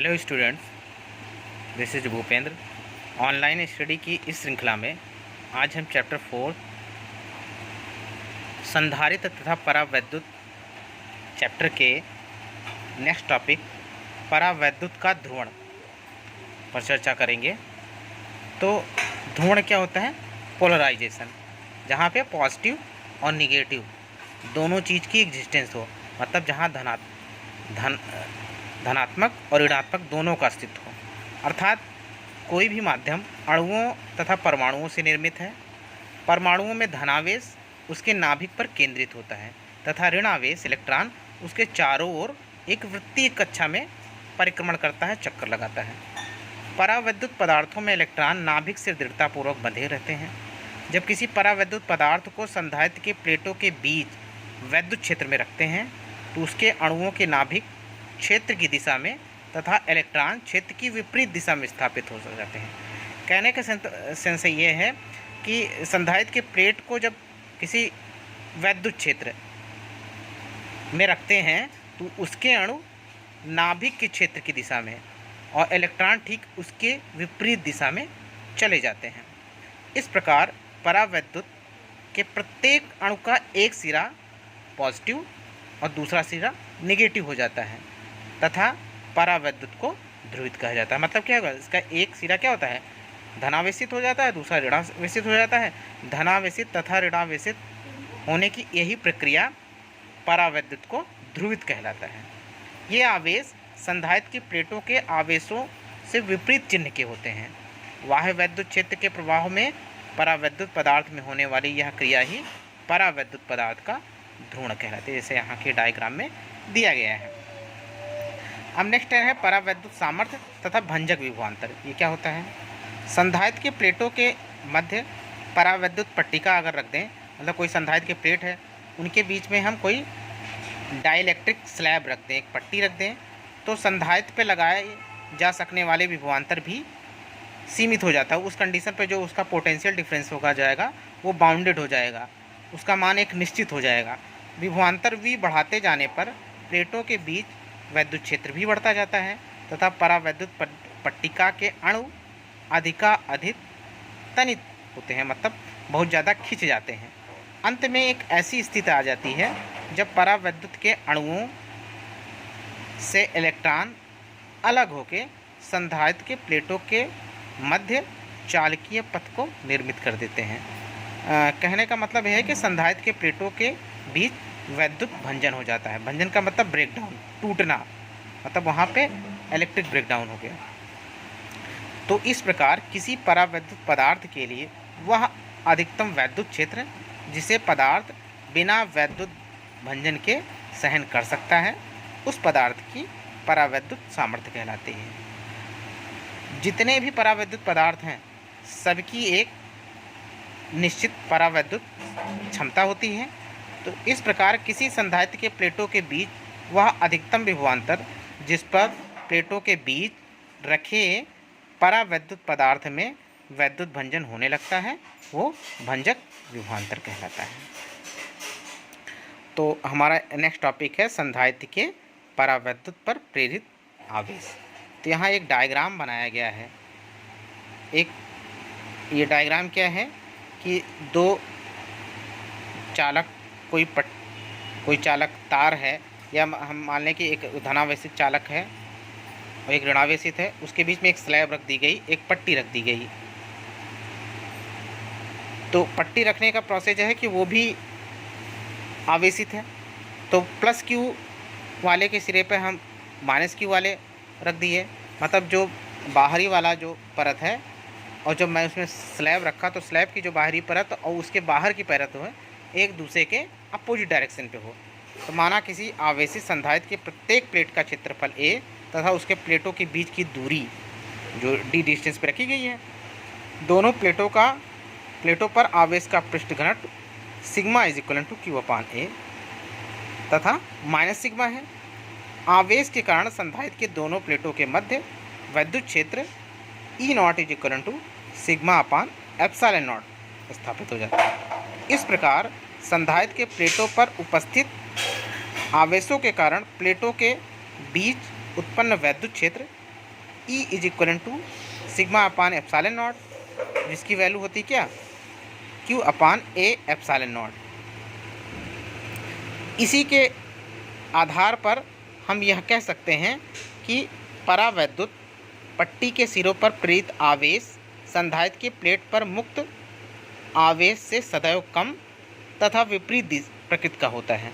Hello students, this is Bhupendra. Online study की इस श्रृंखला में आज हम चैप्टर 4 संधारित्र तथा परावैद्युत चैप्टर के नेक्स्ट टॉपिक परावैद्युत का ध्रुवण पर चर्चा करेंगे। तो ध्रुवण क्या होता है? पोलराइजेशन, जहाँ पे पॉजिटिव और निगेटिव दोनों चीज़ की एग्जिस्टेंस हो, मतलब जहाँ धनात्मक और ऋणात्मक दोनों का अस्तित्व हो। अर्थात कोई भी माध्यम अणुओं तथा परमाणुओं से निर्मित है। परमाणुओं में धनावेश उसके नाभिक पर केंद्रित होता है तथा ऋणावेश इलेक्ट्रॉन उसके चारों ओर एक वृत्तीय कक्षा में परिक्रमण करता है, चक्कर लगाता है। परावैद्युत पदार्थों में इलेक्ट्रॉन नाभिक से दृढ़तापूर्वक बंधे रहते हैं। जब किसी परावैद्युत पदार्थ को संधारित्र के प्लेटों के बीच वैद्युत क्षेत्र में रखते हैं तो उसके अणुओं के नाभिक क्षेत्र की दिशा में तथा इलेक्ट्रॉन क्षेत्र की विपरीत दिशा में स्थापित हो जाते हैं। कहने का सेंस ये है कि संधारित्र के प्लेट को जब किसी वैद्युत क्षेत्र में रखते हैं तो उसके अणु नाभिक के क्षेत्र की दिशा में और इलेक्ट्रॉन ठीक उसके विपरीत दिशा में चले जाते हैं। इस प्रकार परावैद्युत के प्रत्येक अणु का एक सिरा पॉजिटिव और दूसरा सिरा निगेटिव हो जाता है तथा परावैद्युत को ध्रुवित कहा जाता है। मतलब क्या होगा? इसका एक सिरा क्या होता है? धनावेशित हो जाता है, दूसरा ऋणावेशित हो जाता है। धनावेशित तथा ऋणावेशित होने की यही प्रक्रिया परावैद्युत को ध्रुवित कहलाता है। ये आवेश संधारित्र की प्लेटों के आवेशों से विपरीत चिन्ह के होते हैं। बाह्य वैद्युत क्षेत्र के प्रवाह में परावैद्युत पदार्थ में होने वाली यह क्रिया ही परावैद्युत पदार्थ का ध्रुवण कहलाती है, जैसे यहाँ के डायग्राम में दिया गया है। अब नेक्स्ट है परावैद्युत सामर्थ्य तथा भंजक विभवांतर। ये क्या होता है? संधारित्र के प्लेटों के मध्य परावैद्युत पट्टिका अगर रख दें, मतलब कोई संधारित्र के प्लेट है, उनके बीच में हम कोई डाइलेक्ट्रिक स्लैब रख दें, एक पट्टी रख दें, तो संधारित्र पे लगाए जा सकने वाले विभवांतर भी सीमित हो जाता है। उस कंडीशन पे जो उसका पोटेंशियल डिफरेंस होगा जाएगा वो बाउंडेड हो जाएगा, उसका मान एक निश्चित हो जाएगा। विभवांतर भी बढ़ाते जाने पर प्लेटों के बीच वैद्युत क्षेत्र भी बढ़ता जाता है तथा परावैद्युत पट्टिका के अणु अधिक तनित होते हैं, मतलब बहुत ज़्यादा खिंच जाते हैं। अंत में एक ऐसी स्थिति आ जाती है जब परावैद्युत के अणुओं से इलेक्ट्रॉन अलग होकर संधारित्र के प्लेटों के मध्य चालकीय पथ को निर्मित कर देते हैं। कहने का मतलब यह है कि संधारित्र के प्लेटों के बीच वैद्युत भंजन हो जाता है। भंजन का मतलब ब्रेकडाउन, टूटना, मतलब वहाँ पे इलेक्ट्रिक ब्रेकडाउन हो गया। तो इस प्रकार किसी परावैद्युत पदार्थ के लिए वह अधिकतम वैद्युत क्षेत्र जिसे पदार्थ बिना वैद्युत भंजन के सहन कर सकता है, उस पदार्थ की परावैद्युत सामर्थ्य कहलाती है। जितने भी परावैद्युत पदार्थ हैं सबकी एक निश्चित परावैद्युत क्षमता होती है। तो इस प्रकार किसी संधारित्र के प्लेटों के बीच वह अधिकतम विभवांतर जिस पर प्लेटों के बीच रखे परावैद्युत पदार्थ में वैद्युत भंजन होने लगता है वो भंजक विभवांतर कहलाता है। तो हमारा नेक्स्ट टॉपिक है संधारित्र के परावैद्युत पर प्रेरित आवेश। तो यहाँ एक डायग्राम बनाया गया है। ये डायग्राम क्या है कि दो चालक कोई चालक तार है, या हम मान लें कि एक धनावेशित चालक है और एक ऋणावेशित है, उसके बीच में एक स्लैब रख दी गई, एक पट्टी रख दी गई। तो पट्टी रखने का प्रोसेस है कि वो भी आवेशित है, तो प्लस क्यू वाले के सिरे पे हम माइनस क्यू वाले रख दिए, मतलब जो बाहरी वाला जो परत है और जब मैं उसमें स्लैब रखा तो स्लैब की जो बाहरी परत और उसके बाहर की परत हो एक दूसरे के अपोजिट डायरेक्शन पे हो। तो माना किसी आवेशित संधारित्र के प्रत्येक प्लेट का क्षेत्रफल a तथा उसके प्लेटों के बीच की दूरी जो d डिस्टेंस पे रखी गई है। दोनों प्लेटों पर आवेश का पृष्ठ घनत्व sigma is equal to Q upon a तथा माइनस सिग्मा है। आवेश के कारण संधारित्र के दोनों प्लेटों के मध्य वैद्युत क्षेत्र E naught is equal to sigma upon epsilon naught स्थापित हो जाता है। इस प्रकार संधारित्र के प्लेटों पर उपस्थित आवेशों के कारण प्लेटों के बीच उत्पन्न वैद्युत क्षेत्र E is equal to sigma upon epsilon not, जिसकी वैल्यू होती क्या, Q upon A epsilon not. इसी के आधार पर हम यह कह सकते हैं कि परावैद्युत पट्टी के सिरों पर प्रेरित आवेश संधारित्र की प्लेट पर मुक्त आवेश से सदैव कम तथा विपरीत प्रकृति का होता है।